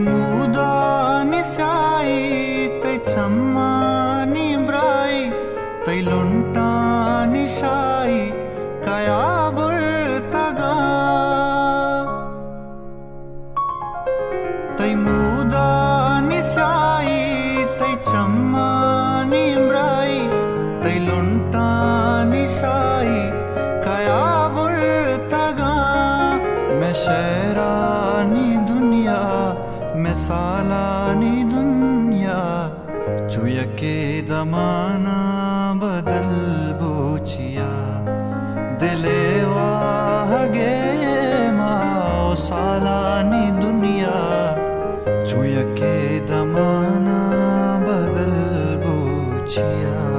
मुदानि स्याई तै चम्मानि ब्राई तै लुंटानि शाई कया बुर्तगा तै मुदानि स्याई तै चम्मानि ब्राई तै लुंटानि शाई कया बुर्तगा मैं शहरानी दुनिया मैं सालानी दुनिया चुया के दमाना बदल बोचिया दिले वागे माओ सालानी दुनिया चुया के दमाना बदल बोचिया।